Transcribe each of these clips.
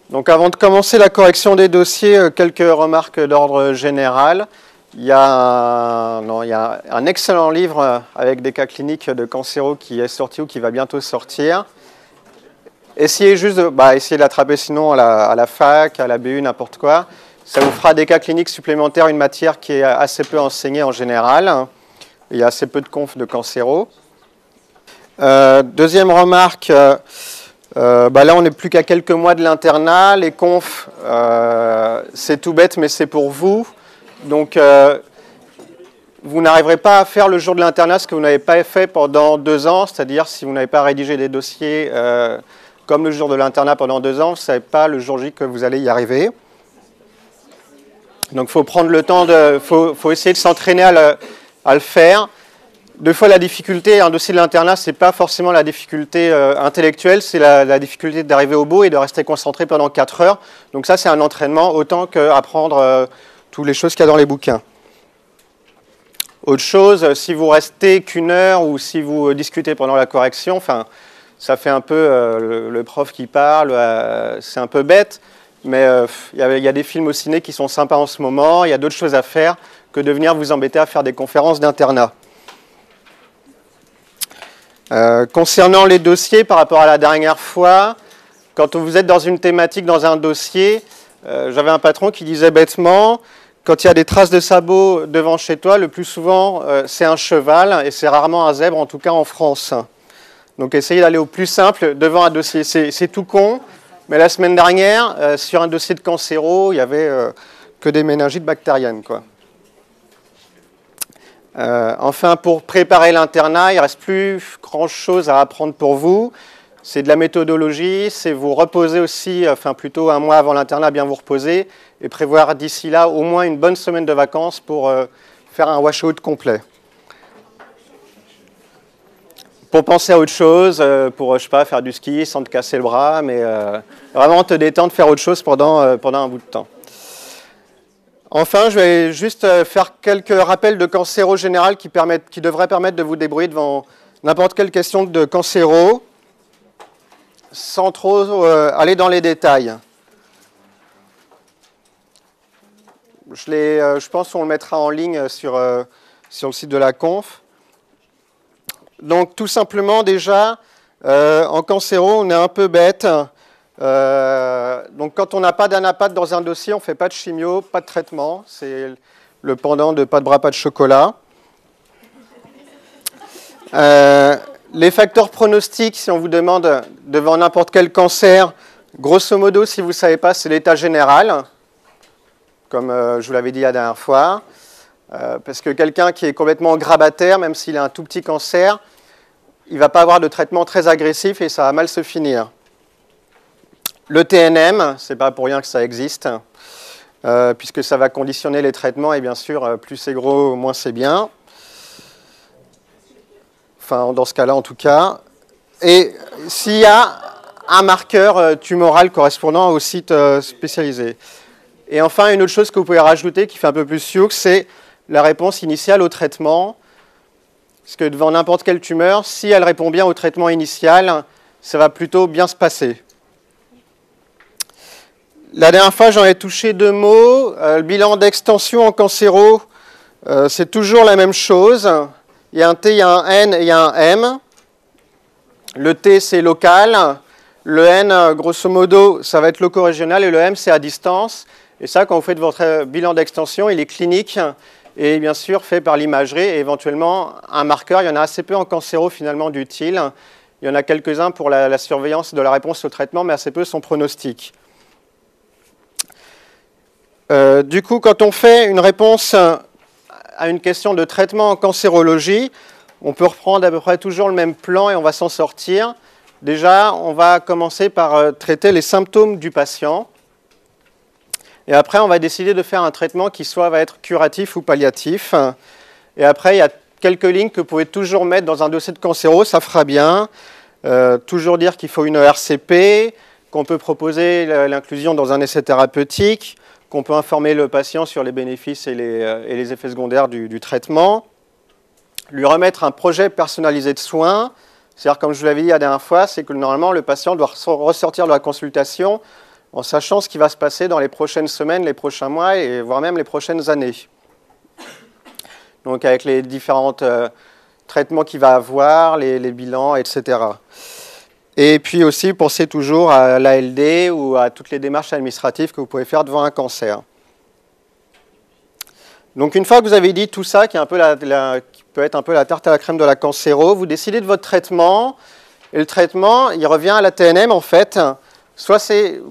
Donc avant de commencer la correction des dossiers, quelques remarques d'ordre général. Il y a un excellent livre avec des cas cliniques de cancéro qui est sorti ou qui va bientôt sortir. Essayez juste de l'attraper sinon à la fac, à la BU, n'importe quoi. Ça vous fera des cas cliniques supplémentaires, une matière qui est assez peu enseignée en général. Il y a assez peu de confs de cancéro. Deuxième remarque, là on n'est plus qu'à quelques mois de l'internat. Les confs, c'est tout bête, mais c'est pour vous. Donc vous n'arriverez pas à faire le jour de l'internat ce que vous n'avez pas fait pendant 2 ans, c'est-à-dire si vous n'avez pas rédigé des dossiers comme le jour de l'internat pendant 2 ans, vous ne savez pas le jour J que vous allez y arriver. Donc il faut prendre le temps, faut essayer de s'entraîner à le faire. 2 fois la difficulté, un dossier de l'internat, ce n'est pas forcément la difficulté intellectuelle, c'est la difficulté d'arriver au bout et de rester concentré pendant 4 heures. Donc ça, c'est un entraînement autant qu'apprendre toutes les choses qu'il y a dans les bouquins. Autre chose, si vous restez qu'1 heure ou si vous discutez pendant la correction, ça fait un peu le prof qui parle, c'est un peu bête, mais il y a des films au ciné qui sont sympas en ce moment, il y a d'autres choses à faire que de venir vous embêter à faire des conférences d'internat. Concernant les dossiers, par rapport à la dernière fois, quand vous êtes dans une thématique, dans un dossier, j'avais un patron qui disait bêtement, quand il y a des traces de sabots devant chez toi, le plus souvent c'est un cheval et c'est rarement un zèbre, en tout cas en France. Donc essayez d'aller au plus simple devant un dossier. C'est tout con, mais la semaine dernière, sur un dossier de cancéro, il n'y avait que des méningites bactériennes, quoi. Enfin, pour préparer l'internat, il ne reste plus grand-chose à apprendre pour vous. C'est de la méthodologie, c'est vous reposer aussi, plutôt 1 mois avant l'internat, bien vous reposer, et prévoir d'ici là au moins une bonne semaine de vacances pour faire un washout complet. Pour penser à autre chose, pour, je sais pas, faire du ski sans te casser le bras, mais vraiment te détendre, faire autre chose pendant un bout de temps. Enfin, je vais juste faire quelques rappels de cancéro général qui devraient permettre de vous débrouiller devant n'importe quelle question de cancéro, sans trop aller dans les détails. Je pense qu'on le mettra en ligne sur le site de la conf. Donc tout simplement déjà, en cancéro, on est un peu bête. Donc quand on n'a pas d'anapathe dans un dossier, on ne fait pas de chimio, pas de traitement. C'est le pendant de pas de bras, pas de chocolat. Les facteurs pronostiques, si on vous demande devant n'importe quel cancer, grosso modo, si vous ne savez pas, c'est l'état général, comme je vous l'avais dit la dernière fois. Parce que quelqu'un qui est complètement grabataire, même s'il a un tout petit cancer, il ne va pas avoir de traitement très agressif et ça va mal se finir. Le TNM, ce n'est pas pour rien que ça existe, puisque ça va conditionner les traitements et bien sûr, plus c'est gros, moins c'est bien. Enfin, dans ce cas-là, en tout cas. Et s'il y a un marqueur tumoral correspondant au site spécialisé. Et enfin, une autre chose que vous pouvez rajouter qui fait un peu plus sioux, c'est la réponse initiale au traitement. Parce que devant n'importe quelle tumeur, si elle répond bien au traitement initial, ça va plutôt bien se passer. La dernière fois, j'en ai touché 2 mots. Le bilan d'extension en cancéro, c'est toujours la même chose. Il y a un T, il y a un N et il y a un M. Le T, c'est local. Le N, grosso modo, ça va être loco-régional. Et le M, c'est à distance. Et ça, quand vous faites votre bilan d'extension, il est clinique et bien sûr fait par l'imagerie et éventuellement un marqueur. Il y en a assez peu en cancéro finalement d'utile. Il y en a quelques-uns pour la surveillance de la réponse au traitement, mais assez peu son pronostic. Du coup, quand on fait une réponse à une question de traitement en cancérologie, on peut reprendre à peu près toujours le même plan et on va s'en sortir. Déjà, on va commencer par traiter les symptômes du patient. Et après, on va décider de faire un traitement qui soit va être curatif ou palliatif. Et après, il y a quelques lignes que vous pouvez toujours mettre dans un dossier de cancéro, ça fera bien. Toujours dire qu'il faut une RCP, qu'on peut proposer l'inclusion dans un essai thérapeutique, qu'on peut informer le patient sur les bénéfices et les effets secondaires du traitement, lui remettre un projet personnalisé de soins, c'est-à-dire, comme je vous l'avais dit la dernière fois, c'est que normalement, le patient doit ressortir de la consultation en sachant ce qui va se passer dans les prochaines semaines, les prochains mois, et voire même les prochaines années. Donc avec les différents traitements qu'il va avoir, les bilans, etc. Et puis aussi, pensez toujours à l'ALD ou à toutes les démarches administratives que vous pouvez faire devant un cancer. Donc une fois que vous avez dit tout ça, qui est un peu qui peut être un peu la tarte à la crème de la cancéro, vous décidez de votre traitement, et le traitement, il revient à la TNM en fait. Soit c'est,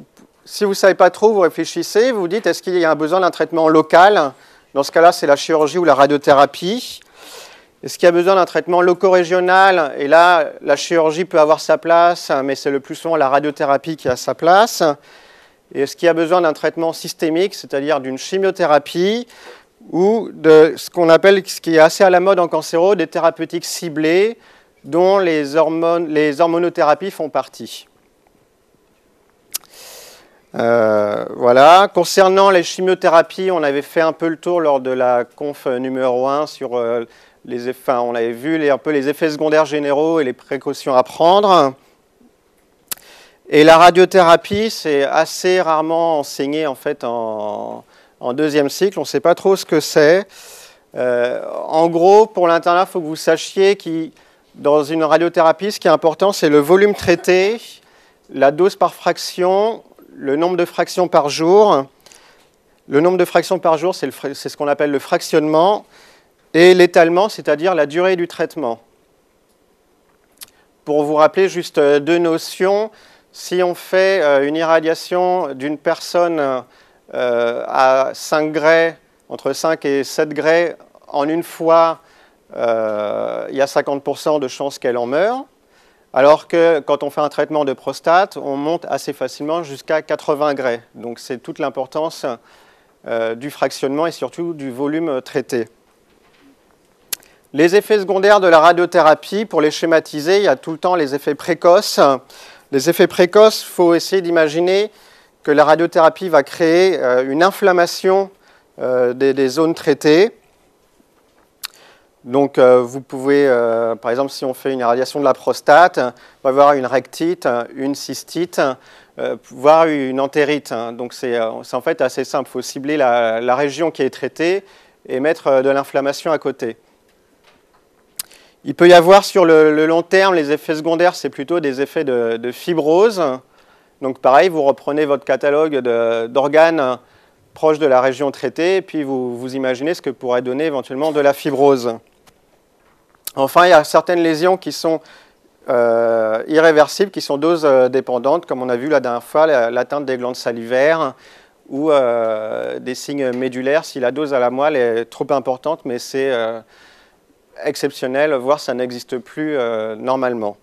si vous ne savez pas trop, vous réfléchissez, vous vous dites est-ce qu'il y a besoin d'un traitement local? Dans ce cas-là, c'est la chirurgie ou la radiothérapie. Est-ce qu'il y a besoin d'un traitement loco-régional? Et là, la chirurgie peut avoir sa place, mais c'est le plus souvent la radiothérapie qui a sa place. Et est-ce qu'il y a besoin d'un traitement systémique, c'est-à-dire d'une chimiothérapie, ou de ce qu'on appelle, ce qui est assez à la mode en cancéro, des thérapeutiques ciblées, dont les hormonothérapies font partie. Voilà. Concernant les chimiothérapies, on avait fait un peu le tour lors de la conf numéro 1 sur les effets, on avait vu un peu les effets secondaires généraux et les précautions à prendre. Et la radiothérapie, c'est assez rarement enseigné en fait en deuxième cycle. On ne sait pas trop ce que c'est. En gros, pour l'internat, il faut que vous sachiez que dans une radiothérapie, ce qui est important, c'est le volume traité, la dose par fraction, le nombre de fractions par jour. Le nombre de fractions par jour, c'est ce qu'on appelle le fractionnement, et l'étalement, c'est-à-dire la durée du traitement. Pour vous rappeler juste deux notions, si on fait une irradiation d'une personne à 5 Gray, entre 5 et 7 Gray, en une fois, il y a 50% de chances qu'elle en meure. Alors que quand on fait un traitement de prostate, on monte assez facilement jusqu'à 80 Gray. Donc c'est toute l'importance du fractionnement et surtout du volume traité. Les effets secondaires de la radiothérapie, pour les schématiser, il y a tout le temps les effets précoces. Les effets précoces, il faut essayer d'imaginer que la radiothérapie va créer une inflammation des zones traitées. Donc vous pouvez, par exemple, si on fait une irradiation de la prostate, on va avoir une rectite, une cystite, voire une entérite. Donc c'est en fait assez simple, il faut cibler la région qui est traitée et mettre de l'inflammation à côté. Il peut y avoir sur le long terme, les effets secondaires, c'est plutôt des effets de fibrose. Donc pareil, vous reprenez votre catalogue d'organes proches de la région traitée, et puis vous imaginez ce que pourrait donner éventuellement de la fibrose. Enfin, il y a certaines lésions qui sont irréversibles, qui sont dose dépendantes, comme on a vu la dernière fois, l'atteinte des glandes salivaires ou des signes médulaires, si la dose à la moelle est trop importante, mais c'est exceptionnel, voire ça n'existe plus normalement.